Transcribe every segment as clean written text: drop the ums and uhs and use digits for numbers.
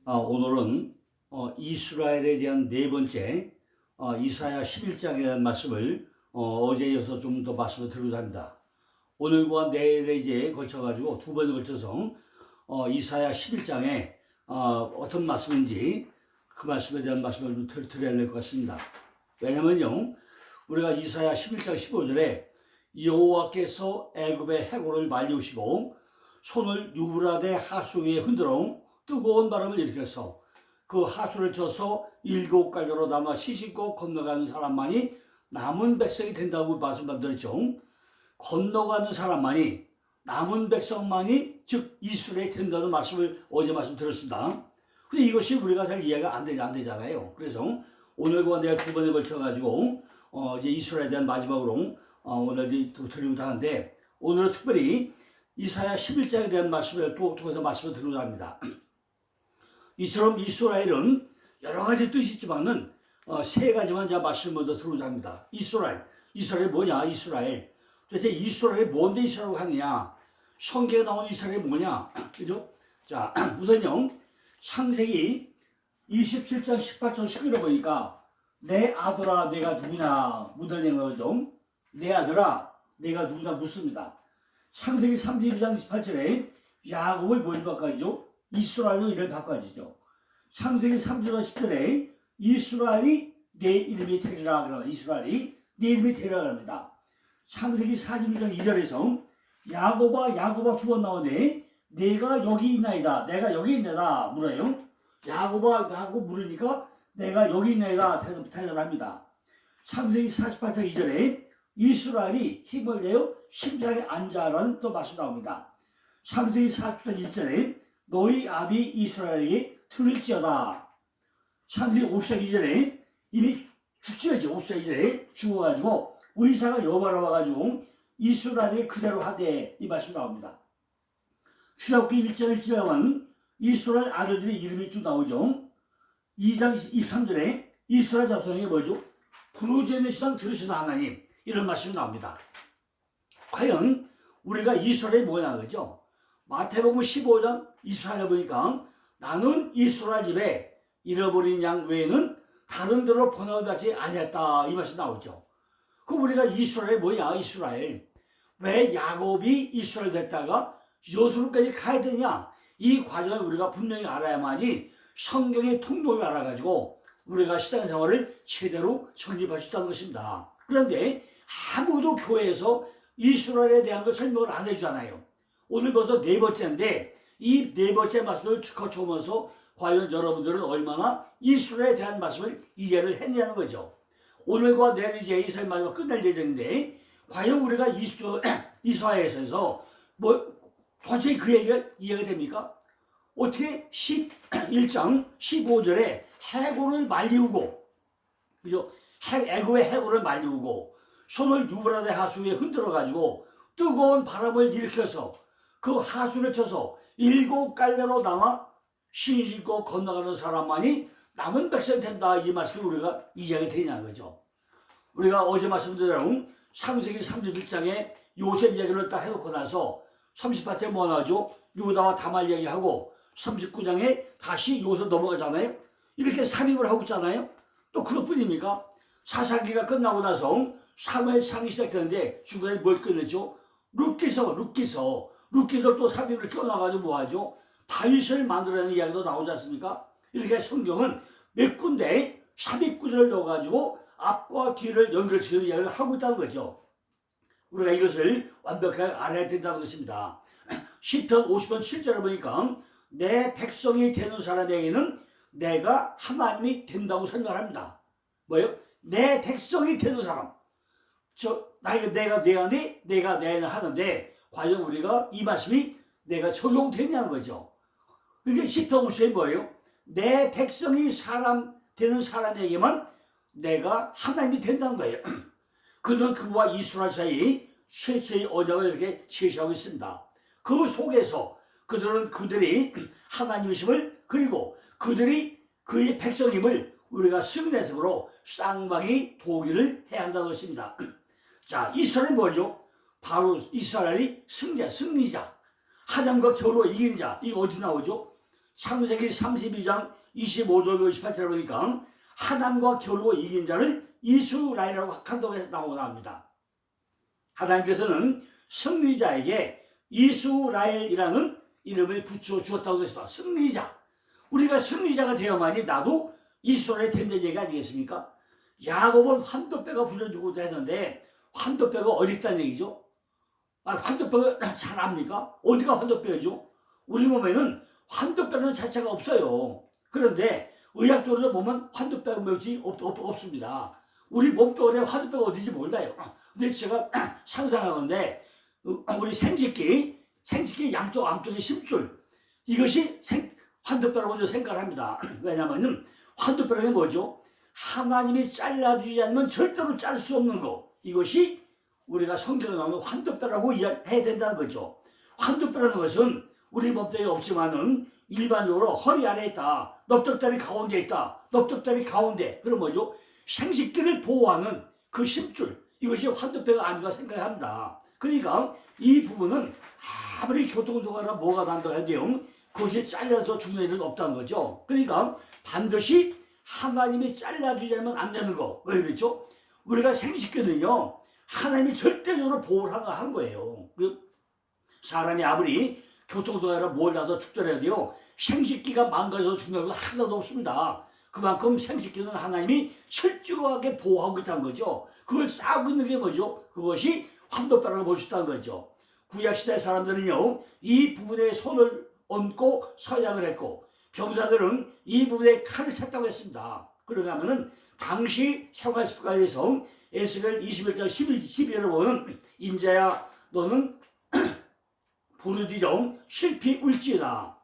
오늘은 이스라엘에 대한 네 번째 이사야 11장에 대한 말씀을 어제에 이어서 좀 더 말씀을 드리고자 합니다. 오늘과 내일에 이제 걸쳐가지고 두 번에 걸쳐서 이사야 11장에 어떤 말씀인지 그 말씀에 대한 말씀을 좀 드려야 될 것 같습니다. 왜냐면요, 우리가 이사야 11장 15절에 여호와께서 애굽의 해골을 말리우시고 손을 유브라데 하수 위에 흔들어 뜨거운 바람을 일으켜서 그 하수를 쳐서 일곱 갈래로 남아 시신고 건너가는 사람만이 남은 백성이 된다고 말씀드렸죠. 건너가는 사람만이, 남은 백성만이 즉 이스라엘이 된다는 말씀을 어제 말씀드렸습니다. 근데 이것이 우리가 잘 이해가 안 되잖아요. 그래서 오늘과 내일 두 번에 걸쳐가지고 이제 이스라엘에 대한 마지막으로 오늘 이제 드리고자 하는데, 오늘은 특별히 이사야 11장에 대한 말씀을 또 통해서 말씀을 드리고자 합니다. 이처럼 이스라엘은 여러 가지 뜻이 있지만은 세 가지만 제가 말씀을 먼저 드리고자 합니다. 이스라엘 뭐냐? 이스라엘. 도대체 이스라엘이 뭔데 이스라엘이라고 하느냐? 성경에 나온 이스라엘이 뭐냐? 그죠? 자, 우선요, 창세기 27장 18절 19절에 보니까 내 아들아 내가 누구냐 묻어낸 거죠. 내 아들아 내가 누구냐 묻습니다. 창세기 32장 18절에 야곱을 뭘 바꿔주죠? 이스라엘로 이름을 바꿔주죠. 창세기 3장 10절에 이스라엘이 내 이름이 되리라 그러나, 이스라엘이 내 이름이 되리라 그럽니다. 창세기 42장 2절에서 야곱아 두 번 나오는데 내가 여기 있나이다, 내가 여기 있나이다 물어요. 야곱 물으니까 내가 여기 있나이다 대답합니다. 창세기 48장 2절에 이스라엘이 힘을 내어 심장에 앉아라는 또 말씀 나옵니다. 창세기 40장 1절에 너희 아비 이스라엘에게 들을지어다. 창세기 50장 2절에 이미 죽지어죠. 50장 2절에 죽어가지고 의사가 여바라 와가지고 이스라엘에게 그대로 하되, 이 말씀 나옵니다. 출애굽기 1장 1절에 보면 이스라엘 아들들의 이름이 쭉 나오죠. 2장 23절에 이스라엘 자손에게 뭐죠? 부르짖으시던 들으시는 하나님, 이런 말씀이 나옵니다. 과연 우리가 이스라엘이 뭐냐 그죠? 마태복음 15장 24절에 보니까 나는 이스라엘 집에 잃어버린 양 외에는 다른 데로 번역을 받지 아니했다, 이 말씀이 나오죠. 그럼 우리가 이스라엘이 뭐냐? 이스라엘. 왜 야곱이 이스라엘 됐다가 여수로까지 가야 되냐? 이 과정을 우리가 분명히 알아야만이 성경의 통독을 알아가지고 우리가 신앙생활을 제대로 정립할 수 있다는 것입니다. 그런데 아무도 교회에서 이스라엘에 대한 걸 설명을 안 해주잖아요. 오늘 벌써 네 번째인데 이 네 번째 말씀을 거쳐오면서 과연 여러분들은 얼마나 이스라엘에 대한 말씀을 이해를 했냐는 거죠. 오늘과 내일 이제 이사야 마지막 끝날 예정인데 과연 우리가 이사야에서 도대체 그 얘기가 이해가 됩니까? 어떻게 11장 15절에 해골을 말리우고, 그죠? 애굽의 해골을 말리우고 손을 유브라데 하수 위에 흔들어 가지고 뜨거운 바람을 일으켜서 그 하수를 쳐서 일곱 갈래로 나와 신신고 건너가는 사람만이 남은 백성이 된다, 이 말씀을 우리가 이해하게 되냐는 거죠. 우리가 어제 말씀드린 창세기 31장에 요셉 얘기를 딱 해놓고 나서 38장에 뭐 나오죠? 유다와 다말 얘기하고 39장에 다시 요셉 넘어가잖아요. 이렇게 삽입을 하고 있잖아요. 또 그것뿐입니까? 사사기가 끝나고 나서 사무엘상이 시작되는데 중간에 뭘 끝냈죠? 룻기서 또 삽입을 껴놔가지고 뭐하죠? 다윗을 만들어내는 이야기도 나오지 않습니까? 이렇게 성경은 몇 군데 삽입 구절을 넣어가지고 앞과 뒤를 연결시키는 이야기를 하고 있다는 거죠. 우리가 이것을 완벽하게 알아야 된다는 것입니다. 시편 50편 7절에 보니까 내 백성이 되는 사람에게는 내가 하나님이 된다고 설명합니다. 뭐예요? 내 백성이 되는 사람. 내가 내 안에, 내가 내 안에 하는데 과연 우리가 이 말씀이 내가 적용되냐는 거죠. 그게 시편 50에 뭐예요? 내 백성이 사람 되는 사람에게만 내가 하나님이 된다는 거예요. 그는 그와 이스라엘 사이 최초의 언약을 이렇게 제시하고 있습니다. 그 속에서 그들이 하나님이심을, 그리고 그들이 그의 백성임을 우리가 승리해석으로 쌍방이 동의를 해야 한다는 것입니다. 자, 이스라엘은 뭐죠? 바로 이스라엘이 승리자, 하나님과 겨루어 이긴 자. 이거 어디 나오죠? 창세기 32장 25절 28절 보니까 하나님과 겨루고 이긴 자를 이스라엘이라고 한다고 해서 나옵니다. 하나님께서는 승리자에게 이스라엘이라는 이름을 붙여 주었다고 했습니다. 승리자. 우리가 승리자가 되어야만이 나도 이스라엘이 된다는 얘기 아니겠습니까? 야곱은 환도뼈가 불려주고 했는데 환도뼈가 어렵다는 얘기죠. 환도뼈가 잘 압니까? 어디가 환도뼈죠? 우리 몸에는 환도뼈는 자체가 없어요. 그런데 의학적으로 보면 환도뼈가 없습니다. 우리 몸뚱아리에 환도뼈가 어딘지 몰라요. 근데 제가 상상하건데 우리 생식기 양쪽 앞쪽에 심줄 이것이 환도뼈라고 생각합니다. 왜냐하면 환도뼈라는 게 뭐죠? 하나님이 잘라주지 않으면 절대로 짤 수 없는 거. 이것이 우리가 성경에 나오는 환도뼈라고 해야 된다는 거죠. 환도뼈라는 것은 우리 몸뚱아리에 없지만은 일반적으로 허리 아래에 있다. 넓적다리 가운데 있다. 넓적다리 가운데. 그럼 뭐죠? 생식기를 보호하는 그 심줄. 이것이 환도뼈가 아닌가 생각합니다. 그러니까 이 부분은 아무리 교통사고나 뭐가 난다고 해도 그것이 잘려서 죽는 일은 없다는 거죠. 그러니까 반드시 하나님이 잘라주지 않으면 안 되는 거. 왜 그렇죠? 우리가 생식기는요. 하나님이 절대적으로 보호를 한 거예요. 사람이 아무리 교통사고나 뭘 나서 죽더라도요. 생식기가 망가져서 죽는 건 하나도 없습니다. 그만큼 생식기는 하나님이 철저하게 보호하고 있다는 거죠. 그걸 싸우고 있는 게 뭐죠? 그것이 환도뼈라고 볼 수 있다는 거죠. 구약시대 사람들은요. 이 부분에 손을 얹고 서약을 했고 병사들은 이 부분에 칼을 찼다고 했습니다. 그러가 하면은 당시 생활 습관에서 에스겔 21장 12절을 보면 인자야 너는 부르짖어 실피 울지어다.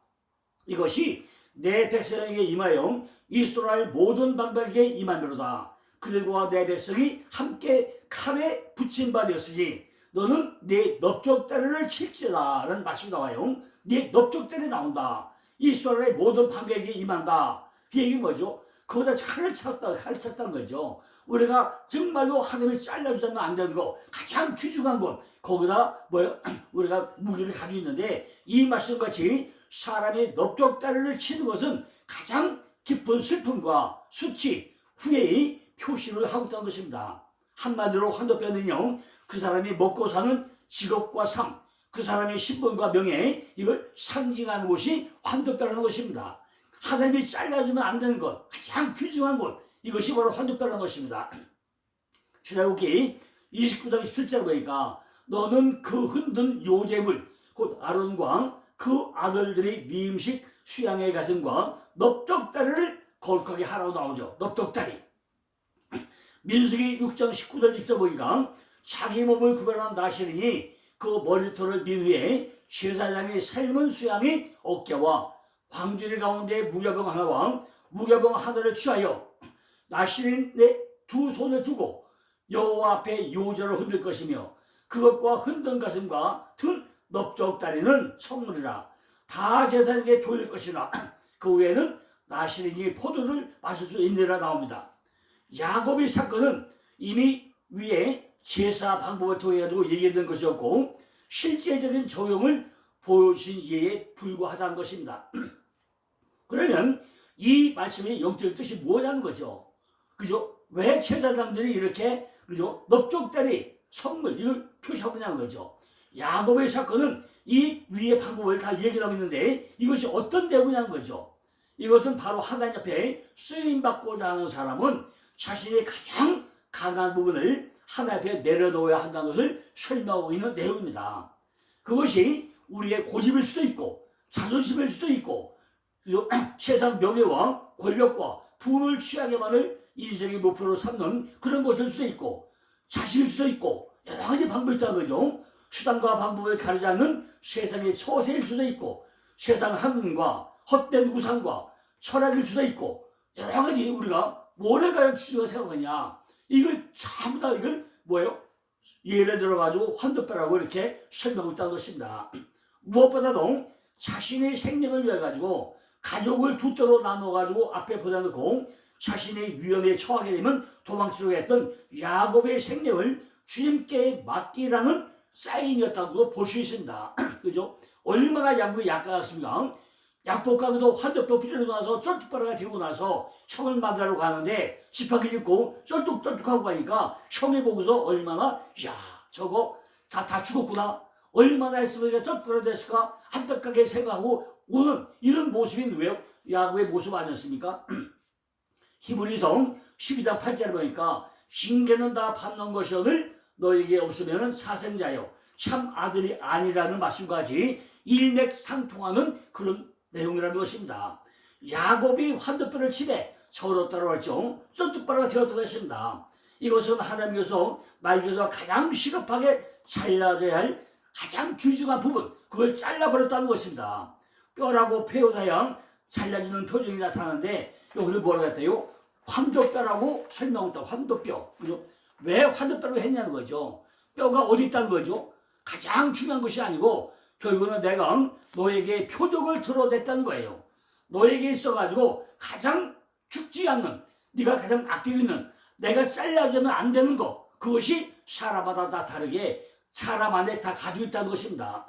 이것이 내 백성에게 임하여 이스라엘 모든 방백에게 임하노로다. 그들과 내 백성이 함께 칼에 붙임 바 되었으니 너는 내 넓적다리를 칠지어다 라는 말씀이 나와요. 네 넓적다리 나온다. 이스라엘의 모든 방백에게 임한다. 그 얘기 뭐죠? 거기다 칼을 찼다는 거죠. 우리가 정말로 하나님이 잘라주자면 안 되는 거 가장 귀중한 것 거기다 우리가 무기를 가지고 있는데 이 말씀같이 사람이 넓적다리를 치는 것은 가장 깊은 슬픔과 수치, 후회의 표시를 하고 있다는 것입니다. 한마디로 환도뼈는요. 그 사람이 먹고 사는 직업과 삶, 그 사람의 신분과 명예 이걸 상징하는 것이 환도뼈라는 것입니다. 하나님이 잘라주면 안 되는 것, 가장 귀중한 것 이것이 바로 환도뼈라는 것입니다. 출애굽기 29장 17절 보니까 너는 그 흔든 요제물 곧 아론과 그 아들들이 네 음식 수양의 가슴과 넓적다리를 거룩하게 하라고 나오죠. 넓적다리. 민수기 6장 19절 20절 보니까 자기 몸을 구별한 나시린이 그 머리털을 민 후에 제사장의 삶은 수양의 어깨와 광주리 가운데 무교병 하나와 무교병 하나를 취하여 나시린의 두 손을 두고 여호와 앞에 요제를 흔들 것이며 그것과 흔든 가슴과 등 넓적다리는 선물이라 다 제사장에게 돌릴 것이나 그 후에는 나시린이 포도를 마실 수 있느라 나옵니다. 야곱의 사건은 이미 위에 제사 방법을 통해 가지고 얘기했던 것이었고 실제적인 적용을 보여주신 예에 불과하다는 것입니다. 그러면 이 말씀의 영적 뜻이 뭐냐는 거죠. 그죠? 왜 제사장들이 이렇게 그죠? 넓적다리 선물 이걸 표시하고 있냐는 거죠. 야곱의 사건은 이 위의 방법을 다 얘기하고 있는데 이것이 어떤 내용이냐는 거죠. 이것은 바로 하나님 앞에 쓰임받고자 하는 사람은 자신의 가장 강한 부분을 하나님 앞에 내려놓아야 한다는 것을 설명하고 있는 내용입니다. 그것이 우리의 고집일 수도 있고 자존심일 수도 있고 세상 명예와 권력과 부를 취하게만을 인생의 목표로 삼는 그런 것일 수도 있고 자식일 수도 있고 여러 가지 방법이 있다는 거죠. 수단과 방법을 가리지 않는 세상의 처세일 수도 있고 세상 학문과 헛된 우상과 철학일 수도 있고 여러 가지 우리가 뭐를 가장 추적을 생각하냐 이걸 전부 다 이걸 뭐예요? 예를 들어가지고 환도뼈라고 이렇게 설명하고 있다는 것입니다. 무엇보다도 자신의 생명을 위해 가지고 가족을 두 대로 나눠 가지고 앞에 보다놓고 자신의 위험에 처하게 되면 도망치려고 했던 야곱의 생명을 주님께 맡기라는 사인이었다고 볼 수 있습니다. 그죠? 얼마나 야곱이 약하겠습니까? 약복강도 환덕도 빌려고 나서 쩔뚝바라가 되고 나서 형을 만나러 가는데 지팡이 짚고 쩔뚝쩔뚝하고 가니까 형이 보고서 얼마나 야 저거 다 죽었구나 얼마나 했으면 쩔뚝바라 됐을까 안타깝게 생각하고 오는 이런 모습이 누구예요? 야구의 모습 아니었습니까? 히브리서 12장 8절에 보니까 징계는 다 받는 것이오늘 너에게 없으면 사생자요 참 아들이 아니라는 말씀과 같이 일맥상통하는 그런 내용이라는 것입니다. 야곱이 환도뼈를 치매 저렇다고 했죠. 쫀뚝바라가 되었다고 했습니다. 이것은 하나님께서 나에게서 가장 시급하게 잘라져야 할 가장 귀중한 부분 그걸 잘라버렸다는 것입니다. 뼈라고 표현하여 잘라지는 표정이 나타나는데 여기는 뭐라고 했대요? 환도뼈라고 설명했다. 환도뼈. 그죠? 왜 환도뼈로 했냐는 거죠. 뼈가 어디 있다는 거죠. 가장 중요한 것이 아니고 결국은 내가 너에게 표적을 드러냈다는 거예요. 너에게 있어가지고 가장 죽지 않는 네가 가장 아끼고 있는 내가 잘라주면 안 되는 거 그것이 사람마다 다 다르게 사람 안에 다 가지고 있다는 것입니다.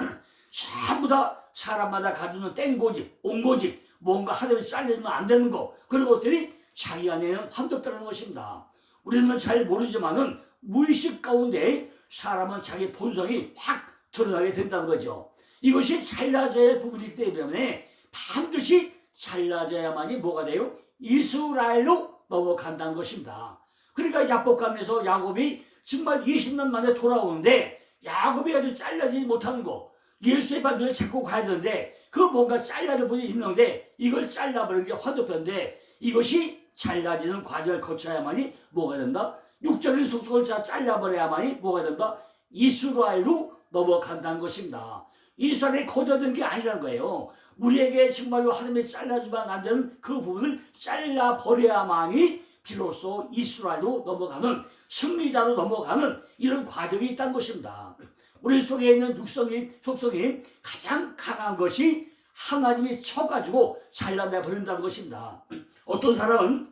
전부 다 사람마다 가지고 있는 땡고집, 옹고집 뭔가 하나님이 잘려주면 안 되는 거 그런 것들이 자기 안에는 환도뼈라는 것입니다. 우리는 잘 모르지만은 무의식 가운데 사람은 자기 본성이 확 드러나게 된다는 거죠. 이것이 잘라져야 할 부분이기 때문에 반드시 잘라져야만이 뭐가 돼요? 이스라엘로 넘어간다는 것입니다. 그러니까 약복강에서 야곱이 정말 20년 만에 돌아오는데 야곱이 아주 잘라지지 못하는 거 예수의 반도에 자꾸 가야 되는데 그 뭔가 잘라는 분이 있는데 이걸 잘라버리는 게 환도뼈인데 이것이 잘라지는 과정을 거쳐야만이 뭐가 된다? 육적인 속속을 잘라버려야만이 뭐가 된다? 이스라엘로 넘어간다는 것입니다. 이스라엘이 거저된 게 아니라는 거예요. 우리에게 정말로 하나님이 잘라주면 안 되는 그 부분을 잘라버려야만이 비로소 이스라엘로 넘어가는 승리자로 넘어가는 이런 과정이 있다는 것입니다. 우리 속에 있는 육성이 속성이 가장 강한 것이 하나님이 쳐가지고 잘라내버린다는 것입니다. 어떤 사람은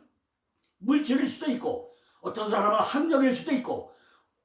물질일 수도 있고 어떤 사람은 학력일 수도 있고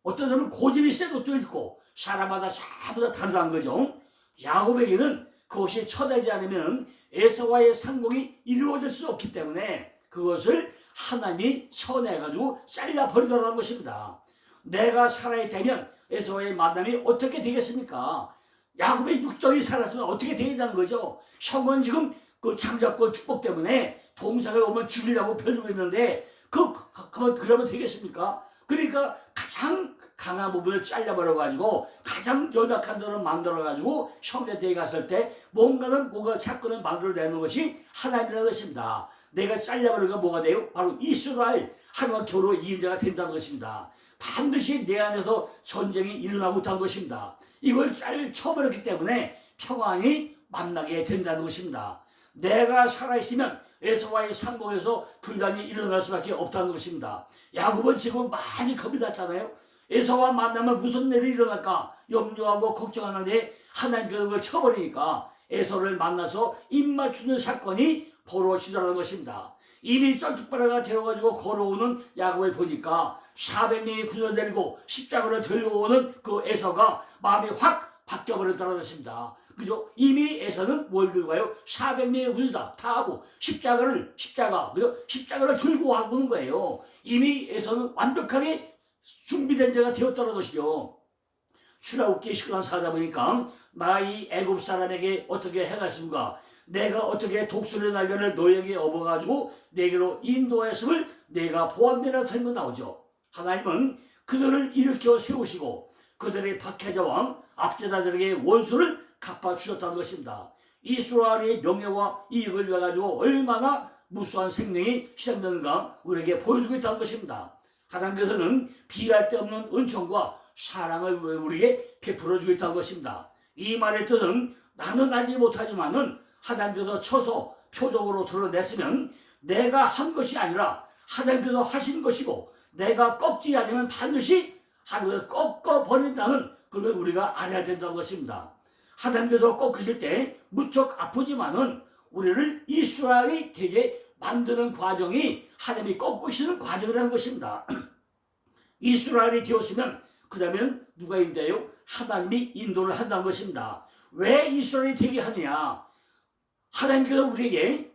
어떤 사람은 고집이 센 것도 있고 사람마다 전부 다 다르다는 거죠. 야곱에게는 그것이 쳐내지 않으면 에사와의 상공이 이루어질 수 없기 때문에 그것을 하나님이 쳐내가지고 잘라버리더라는 것입니다. 내가 살아있다면 에사와의 만남이 어떻게 되겠습니까? 야곱의 육적이 살았으면 어떻게 되겠다는 거죠. 형은 지금 그 잠자코 축복 때문에 동생을 오면 죽이려고 펴주고 있는데 그러면 되겠습니까? 그러니까 가장 강한 부분을 잘라버려가지고 가장 연약한 데를 만들어가지고 형제대에 갔을 때 뭔가 사건을 만들어내는 것이 하나님이라는 것입니다. 내가 잘라버리니까 뭐가 돼요? 바로 이스라엘 하나님과 겨루 이인자가 된다는 것입니다. 반드시 내 안에서 전쟁이 일어나고 있다는 것입니다. 이걸 쳐버렸기 때문에 평안이 만나게 된다는 것입니다. 내가 살아있으면 에서와의 상공에서 분란이 일어날 수밖에 없다는 것입니다. 야곱은 지금 많이 겁이 났잖아요. 에서와 만나면 무슨 일이 일어날까 염려하고 걱정하는데 하나님께서 그걸 쳐버리니까 에서를 만나서 입맞추는 사건이 벌어지더라는 것입니다. 이미 쩔뚝바라가 되어가지고 걸어오는 야곱을 보니까 400명이 군을 내리고 십자가를 들고 오는 그 에서가 마음이 확 바뀌어버렸다는 것입니다. 그죠? 이미 에서는 뭘 들고 가요? 400명의 군수다 다 하고 십자가를 들고 하고는 거예요. 이미 에서는 완벽하게 준비된 자가 되었다는 것이죠. 출애굽기 19장 4절 보니까 나이 애굽 사람에게 어떻게 행하십니까? 내가 어떻게 독수리 날개를 너에게 업어가지고 내게로 인도했음을 내가 보았느라 설명 나오죠. 하나님은 그들을 일으켜 세우시고 그들의 박해자와 압제자들에게 원수를 갚아주셨다는 것입니다. 이스라엘의 명예와 이익을 위해 가지고 얼마나 무수한 생명이 시작되는가 우리에게 보여주고 있다는 것입니다. 하나님께서는 비할 데 없는 은총과 사랑을 우리에게 베풀어주고 있다는 것입니다. 이 말의 뜻은 나는 알지 못하지만은 하나님께서 쳐서 표적으로 드러냈으면 내가 한 것이 아니라 하나님께서 하신 것이고 내가 꺾지 않으면 반드시 하나님께서 꺾어버린다는 그걸 우리가 알아야 된다는 것입니다. 하나님께서 꺾으실 때 무척 아프지만은 우리를 이스라엘이 되게 만드는 과정이 하나님이 꺾으시는 과정이라는 것입니다. 이스라엘이 되었으면 그 다음엔 누가 인도해요? 하나님이 인도를 한다는 것입니다. 왜 이스라엘이 되게 하느냐? 하나님께서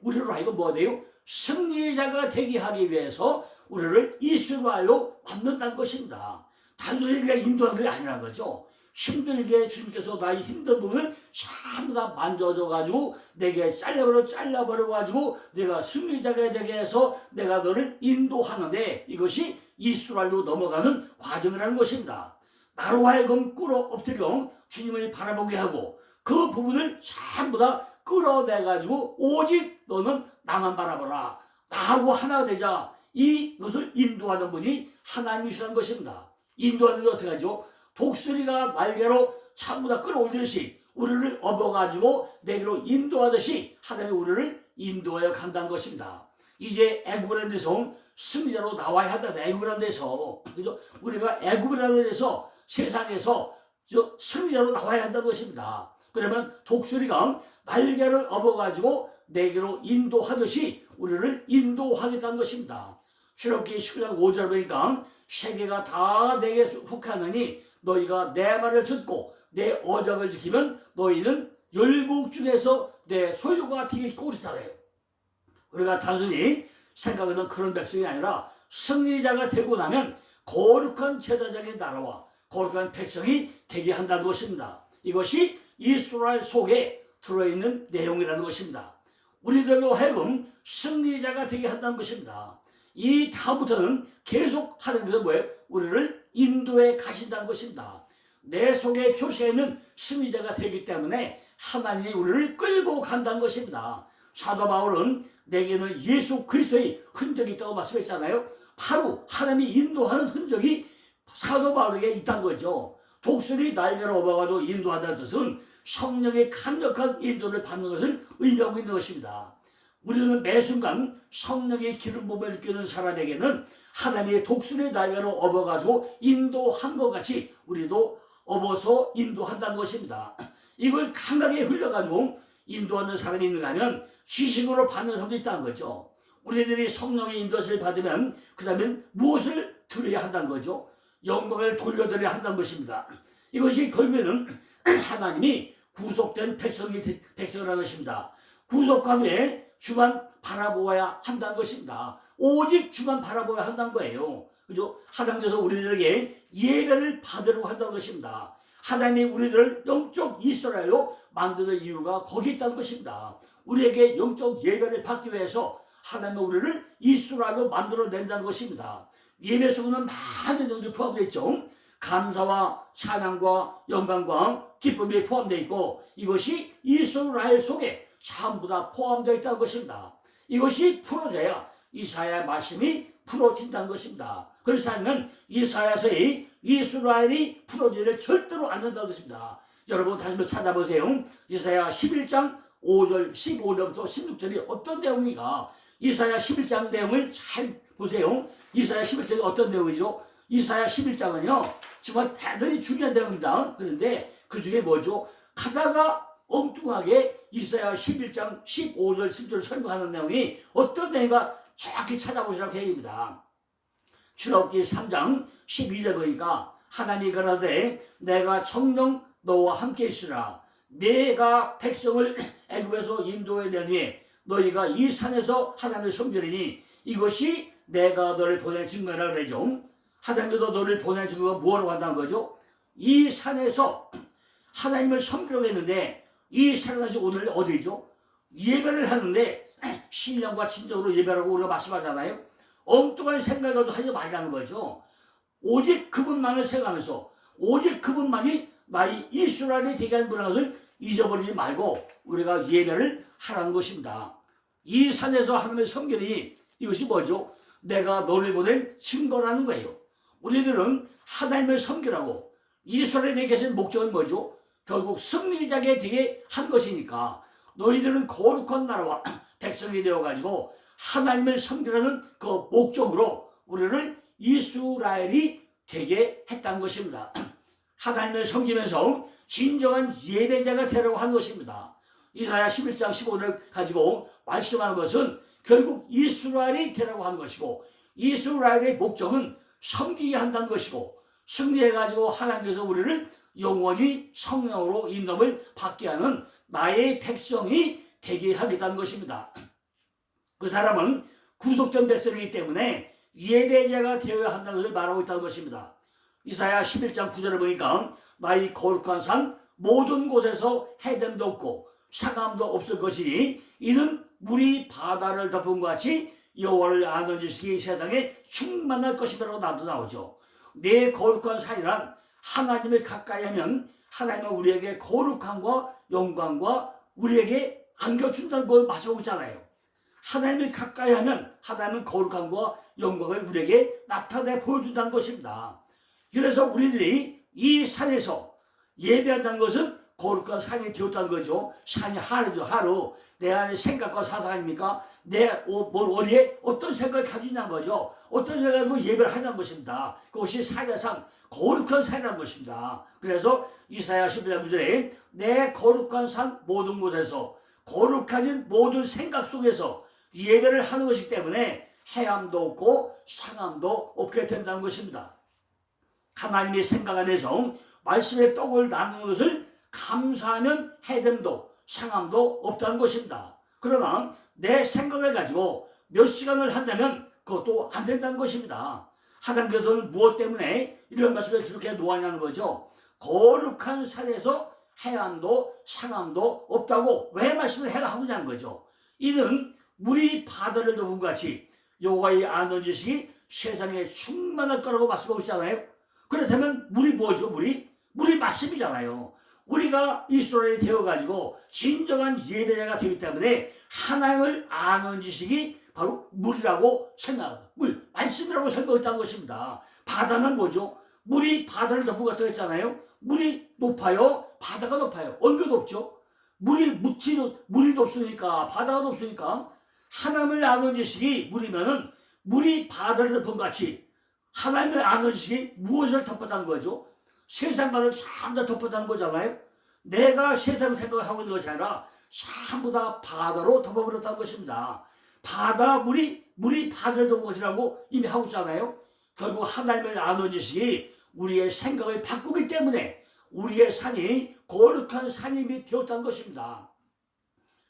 우리로 하여금 뭐가 돼요? 승리자가 되게 하기 위해서 우리를 이스라엘로 만든다는 것입니다. 단순히 우리가 인도하는 게 아니라는 거죠. 힘들게 주님께서 나의 힘든 부분을 전부 다 만져줘가지고 내게 잘라버려가지고 내가 승리자가 되게 해서 내가 너를 인도하는데 이것이 이스라엘로 넘어가는 과정이라는 것입니다. 나로 하여금 꿇어 엎드려 주님을 바라보게 하고 그 부분을 전부 다 끌어내가지고 오직 너는 나만 바라보라. 나하고 하나가 되자. 이것을 인도하는 분이 하나님이시라는 것입니다. 인도하는 게 어떻게 하죠? 독수리가 날개로 전부 다 끌어올리듯이 우리를 업어가지고 내게로 인도하듯이 하나님이 우리를 인도하여 간다는 것입니다. 이제 애굽이라는 데서 승리자로 나와야 한다. 애굽이라는 데서 그죠? 우리가 애굽이라는 데서 세상에서 승리자로 나와야 한다는 것입니다. 그러면 독수리가 날개를 업어가지고 내게로 인도하듯이 우리를 인도하겠다는 것입니다. 출애굽기 19장 5절 보니까 세계가 다 내게 속하느니 너희가 내 말을 듣고 내 언약을 지키면 너희는 열국 중에서 내 소유가 되겠고 그랬잖아요. 우리가 단순히 생각하는 그런 백성이 아니라 승리자가 되고 나면 거룩한 제사장의 나라와 거룩한 백성이 되게 한다는 것입니다. 이것이 이스라엘 속에 들어있는 내용이라는 것입니다. 우리들로 하여금 승리자가 되게 한다는 것입니다. 이 다음부터는 계속 하나님께서 뭐예요? 우리를 인도해 가신다는 것입니다. 내 속에 표시해 있는 승리자가 되기 때문에 하나님이 우리를 끌고 간다는 것입니다. 사도 바울은 내게는 예수 그리스도의 흔적이 있다고 말씀했잖아요. 바로 하나님이 인도하는 흔적이 사도 바울에게 있다는 거죠. 독수리 날개를 업어가지고 인도한다는 뜻은 성령의 강력한 인도를 받는 것을 의미하고 있는 것입니다. 우리는 매 순간 성령의 기름 부음을 느끼는 사람에게는 하나님의 독수리 날개를 업어가지고 인도한 것 같이 우리도 업어서 인도한다는 것입니다. 이걸 강하게 흘려가지고 인도하는 사람이 있는가 하면 지식으로 받는 사람도 있다는 거죠. 우리들이 성령의 인도를 받으면 그 다음에 무엇을 드려야 한다는 거죠? 영광을 돌려드려야 한다는 것입니다. 이것이 결국에는 하나님이 구속된 백성이라는 것입니다. 구속한 후에 주만 바라보아야 한다는 것입니다. 오직 주만 바라보아야 한다는 거예요. 그죠? 하나님께서 우리들에게 예배를 받으려고 한다는 것입니다. 하나님이 우리를 영적 이스라엘로 만드는 이유가 거기 있다는 것입니다. 우리에게 영적 예배를 받기 위해서 하나님은 우리를 이스라엘로 만들어낸다는 것입니다. 예배 속에는 많은 내용들이 포함되어 있죠. 감사와 찬양과 영광과 기쁨이 포함되어 있고 이것이 이스라엘 속에 전부 다 포함되어 있다는 것입니다. 이것이 풀어져야 이사야 말씀이 풀어진다는 것입니다. 그렇지 않으면 이사야서의 이스라엘이 풀어지를 절대로 않는다는 것입니다. 여러분 다시 한번 찾아보세요. 이사야 11장 5절 15절부터 16절이 어떤 내용인가. 이사야 11장 내용을 잘 보세요. 이사야 11장이 어떤 내용이죠? 이사야 11장은요 정말 대단히 중요한 내용입니다. 그런데 그 중에 뭐죠? 가다가 엉뚱하게 이사야 11장 15절 10절을 설명하는 내용이 어떤 내용인가 정확히 찾아보시라고 계획입니다. 출애굽기 3장 12절 보니까 하나님이 가라사대 내가 청령 너와 함께 있으라. 내가 백성을 애굽에서 인도해내니 너희가 이 산에서 하나님을 섬기리니 이것이 내가 너를 보낸 증거라 그러죠. 하나님께서 너를 보낸 증거가 뭐라고 한다는 거죠? 이 산에서 하나님을 섬기려고 했는데 이 산에서 오늘 어디죠? 예배를 하는데 신령과 진정으로 예배라고 우리가 말씀하잖아요. 엉뚱한 생각을 하지 말라는 거죠. 오직 그분만을 생각하면서 오직 그분만이 나의 이스라엘이 되게 하는 분이라는 것을 잊어버리지 말고 우리가 예배를 하라는 것입니다. 이 산에서 하나님을 섬기니 이것이 뭐죠? 내가 너를 보낸 증거라는 거예요. 우리들은 하나님을 섬기라고 이스라엘에 계신 목적은 뭐죠? 결국 승리자게 되게 한 것이니까 너희들은 거룩한 나라와 백성이 되어가지고 하나님을 섬기라는 그 목적으로 우리를 이스라엘이 되게 했다는 것입니다. 하나님을 섬기면서 진정한 예배자가 되려고 한 것입니다. 이사야 11장 15절을 가지고 말씀하는 것은 결국 이스라엘이 되라고 한 것이고 이스라엘의 목적은 섬기게 한다는 것이고 승리해가지고 하나님께서 우리를 영원히 성령으로 인도를 받게 하는 나의 백성이 대기하겠다는 것입니다. 그 사람은 구속된 백성이기 때문에 예배자가 되어야 한다는 것을 말하고 있다는 것입니다. 이사야 11장 9절을 보니까 나의 거룩한 산 모든 곳에서 해됨도 없고 상함도 없을 것이니 이는 물이 바다를 덮은 것 같이 여호와를 아는 지식이 세상에 충만할 것이라고 나오죠. 내 거룩한 산이란 하나님을 가까이 하면 하나님은 우리에게 거룩함과 영광과 우리에게 안겨준다는 걸 말씀하고 있잖아요. 하나님을 가까이 하면 하나님은 거룩함과 영광을 우리에게 나타내 보여준다는 것입니다. 그래서 우리들이 이 산에서 예배한다는 것은 거룩한 산이 되었다는 거죠. 산이 하루죠. 하루. 내 안에 생각과 사상 아닙니까? 내 머리에 어떤 생각을 가지고 있는 거죠. 어떤 생각을 가지고 예배를 하는 것입니다. 그것이 산의 산, 거룩한 산이라는 것입니다. 그래서 이사야 11장 9절에 내 거룩한 산 모든 곳에서 거룩해진 모든 생각 속에서 예배를 하는 것이기 때문에 해함도 없고 상함도 없게 된다는 것입니다. 하나님의 생각 안에서 말씀의 떡을 나누는 것을 감사하면 해됨도 상함도 없다는 것입니다. 그러나 내 생각을 가지고 몇 시간을 한다면 그것도 안 된다는 것입니다. 하나님께서는 무엇 때문에 이런 말씀을 그렇게 놓았냐는 거죠. 거룩한 산에서 해함도 상함도 없다고 왜 말씀을 하고 있냐는 거죠. 이는 물이 바다를 덮은 것 같이 여호와의 아는 지식이 세상에 충만할 거라고 말씀하고 있잖아요. 그렇다면 물이 뭐죠? 물이 말씀이잖아요. 우리가 이스라엘이 되어가지고 진정한 예배자가 되기 때문에 하나님을 아는 지식이 바로 물이라고 설명합니다. 말씀이라고 설명했다는 것입니다. 바다는 뭐죠? 물이 바다를 덮은 것 같다고 했잖아요. 물이 높아요? 바다가 높아요. 어느 게 높죠? 물이 높으니까 바다가 높으니까 하나님을 아는 지식이 물이면은 물이 바다를 덮은 것 같이 하나님을 아는 지식이 무엇을 덮었다는 거죠? 세상과는 전부 다 덮었다는 거잖아요. 내가 세상 생각을 하고 있는 것이 아니라 전부 다 바다로 덮어버렸다는 것입니다. 물이 바다를 덮은 것이라고 이미 하고 있잖아요. 결국 하나님을 아는 지식이 우리의 생각을 바꾸기 때문에 우리의 산이 거룩한 산이 되었다는 것입니다.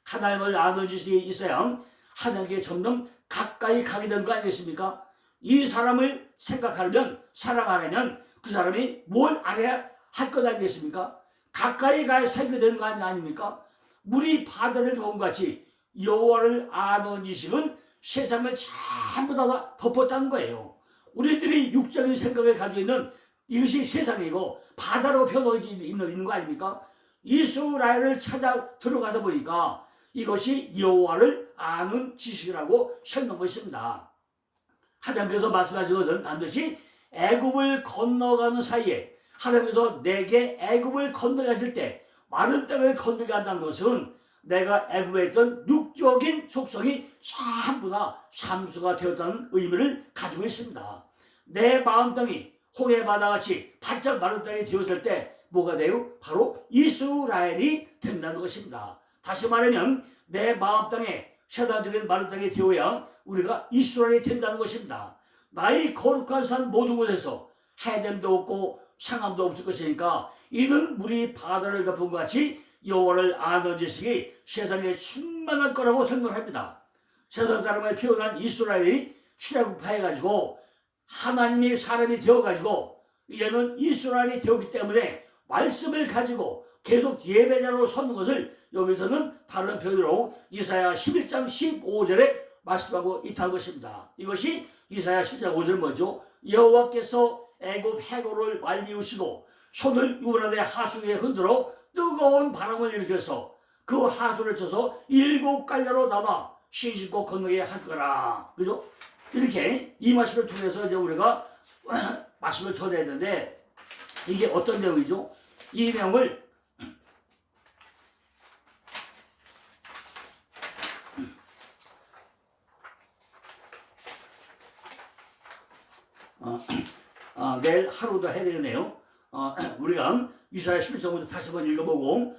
하나님을 아는 지식이 있어야 하나님께 점점 가까이 가게 되는 거 아니겠습니까? 이 사람을 생각하려면 사랑하려면 그 사람이 뭘 알아야 할 것 아니겠습니까? 가까이 가야 살게 되는 거 아닙니까? 물이 바다를 덮은 같이 여호와를 아는 지식은 세상을 전부 다 덮었다는 거예요. 우리들이 육적인 생각을 가지고 있는 이것이 세상이고 바다로 변호해 있는 거 아닙니까? 이스라엘을 찾아 들어가서 보니까 이것이 여호와를 아는 지식이라고 설명하고 있습니다. 하나님께서 말씀하신 것은 반드시 애굽을 건너가는 사이에 하나님께서 내게 애굽을 건너게 하실 때 마른 땅을 건너게 한다는 것은 내가 애굽에 있던 육적인 속성이 전부 다 잠수가 되었다는 의미를 가지고 있습니다. 내 마음 땅이 홍해 바다같이 바짝 마른 땅이 되었을 때 뭐가 돼요? 바로 이스라엘이 된다는 것입니다. 다시 말하면 내 마음 땅에 세상적인 마른 땅이 되어야 우리가 이스라엘이 된다는 것입니다. 나의 거룩한 산 모든 곳에서 해됨도 없고 상함도 없을 것이니까 이는 물이 바다를 덮은 것 같이 여호와를 아는 지식이 세상에 충만할 거라고 설명합니다. 세상 사람을 표현한 이스라엘이 출애굽해가지고 하나님이 사람이 되어가지고 이제는 이스라엘이 되었기 때문에 말씀을 가지고 계속 예배자로 서는 것을 여기서는 다른 표현으로 이사야 11장 15절에 말씀하고 있다는 것입니다. 이것이 이사야 11장 5절 뭐죠? 여호와께서 애굽 해골을 말리우시고 손을 유브라데 하수 위에 흔들어 뜨거운 바람을 일으켜서 그 하수를 쳐서 7갈래로 나눠 시집고 건너게 할 거라. 그죠? 이렇게 이 말씀을 통해서 이제 우리가 말씀을 전해야 되는데 이게 어떤 내용이죠? 이 내용을 내일 하루도 해야 되겠네요. 우리가 이사야 11장부터 다시 한번 읽어보고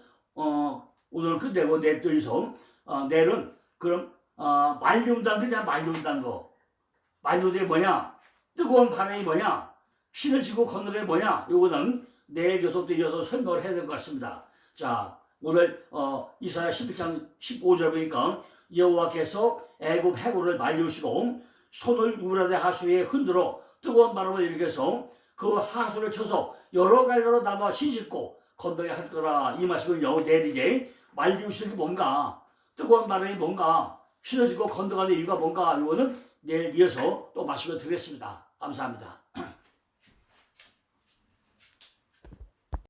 오늘 끝내고 내일 또 있어. 내일은 그럼 말리운다는 그냥 말리운다는 거. 말리운다는 게 뭐냐? 뜨거운 바람이 뭐냐? 신을 지고 걷는 게 뭐냐? 요거는 내일 교섭도 이어서 설명을 해야 될 것 같습니다. 자, 오늘 이사야 11장 15절 보니까 여호와께서 애굽 해골을 말리우시고 손을 유브라데 하수에 흔들어 뜨거운 바람을 일으켜서 그 하수를 쳐서 여러 갈래로 나눠 신짓고 건너게 할 거라. 이 말씀을 내리게 말리우시는 게 뭔가, 뜨거운 바람이 뭔가, 신어지고 건너가는 이유가 뭔가, 이거는 내일 이어서 또 말씀을 드리겠습니다. 감사합니다.